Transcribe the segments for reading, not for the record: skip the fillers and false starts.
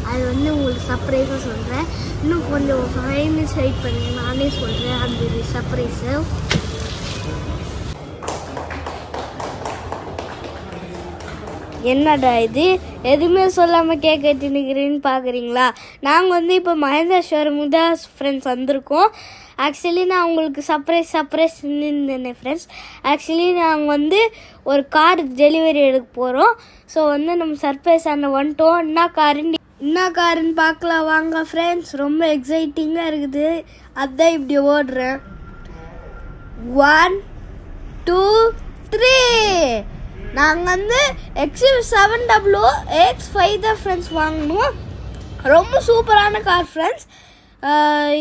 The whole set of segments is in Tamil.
அது வந்து உங்களுக்கு சர்ப்ரைஸாக சொல்கிறேன். இன்னும் கொஞ்சம் 5 minutes வெயிட் பண்ணுங்க, நானே சொல்கிறேன் அந்த சர்ப்ரைஸை. என்னடா இது எதுவுமே சொல்லாமல் கேக் வெட்டினுக்கிறேன்னு பார்க்குறீங்களா? நாங்கள் வந்து இப்போ மகேந்திரேஸ்வரம் தான் ஃப்ரெண்ட்ஸ் வந்திருக்கோம். ஆக்சுவலி நான் உங்களுக்கு சர்ப்ரைஸ் இருந்தேன் ஃப்ரெண்ட்ஸ். ஆக்சுவலி நாங்கள் வந்து ஒரு கார் டெலிவரி எடுக்க போகிறோம். ஸோ வந்து நம்ம சர்ப்ரைஸ் ஆன வந்துட்டோம். என்ன காருன்னு பார்க்கலாம் வாங்க ஃப்ரெண்ட்ஸ். ரொம்ப எக்ஸைட்டிங்காக இருக்குது, அதுதான் இப்படி ஓடுறேன். 1 2 3 நாங்கள் வந்து XUV700 X5 தான் ஃப்ரெண்ட்ஸ் வாங்கணும். ரொம்ப சூப்பரான கார் ஃப்ரெண்ட்ஸ்.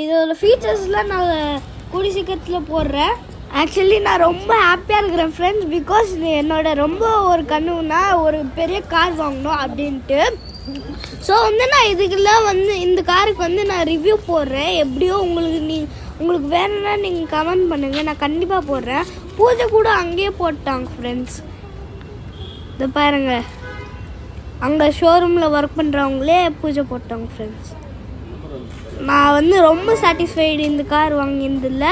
இதோட ஃபீச்சர்ஸ்லாம் நான் கூடி சீக்கிரத்தில் போடுறேன். ஆக்சுவலி நான் ரொம்ப ஹாப்பியாக இருக்கிறேன் ஃப்ரெண்ட்ஸ். பிகாஸ் என்னோட ரொம்ப ஒரு கனவுனா ஒரு பெரிய கார் வாங்கணும் அப்படின்ட்டு. ஸோ வந்து நான் இதுக்கெல்லாம் வந்து இந்த காருக்கு வந்து நான் ரிவ்யூ போடுறேன். எப்படியோ உங்களுக்கு வேணும்னா நீங்கள் கமெண்ட் பண்ணுங்கள், நான் கண்டிப்பாக போடுறேன். பூஜை கூட அங்கேயே போட்டாங்க ஃப்ரெண்ட்ஸ். இதை பாருங்க, அங்கே ஷோரூமில் ஒர்க் பண்ணுறவங்களே பூஜை போட்டாங்க ஃப்ரெண்ட்ஸ். நான் வந்து ரொம்ப சாட்டிஸ்ஃபைடு இந்த கார் வாங்கினதில்ல.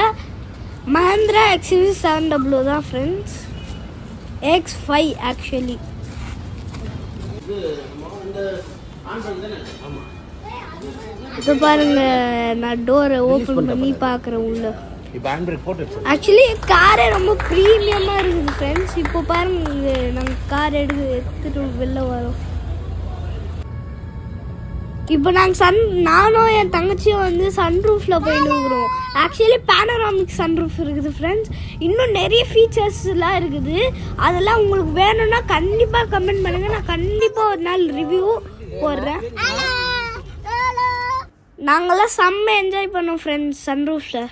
மஹேந்திரா XUV700 தான் ஃப்ரெண்ட்ஸ். X5 actually. இது பாருங்க, நான் டோரை ஓப்பன் பண்ணி பார்க்குறேன் உள்ள. ஆக்சுவலி காரே ரொம்ப ப்ரீமியமாக இருக்குது ஃப்ரெண்ட்ஸ். இப்போ பாருங்க, நாங்கள் கார் எடுத்துட்டு வெளில வரோம். இப்போ நாங்கள் நானும் என் தங்கச்சியும் வந்து சன்ரூஃபில் போயிட்டுருக்குறோம். ஆக்சுவலி பேனராமிக் சன்ரூஃப் இருக்குது ஃப்ரெண்ட்ஸ். இன்னும் நிறைய ஃபீச்சர்ஸ்லாம் இருக்குது. அதெல்லாம் உங்களுக்கு வேணும்னா கண்டிப்பாக கமெண்ட் பண்ணுங்கள், நான் கண்டிப்பாக ஒரு நாள் ரிவ்யூ போடுறேன். நாங்கள்லாம் செம்ம என்ஜாய் பண்ணோம் ஃப்ரெண்ட்ஸ் சன்ரூஃபில்.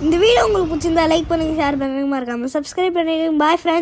இந்த வீடியோ உங்களுக்கு பிடிச்சிருந்தா லைக் பண்ணுங்க, ஷேர் பண்ணுங்க, மறக்காம சப்ஸ்கிரைப் பண்ணுங்க. Bye friends.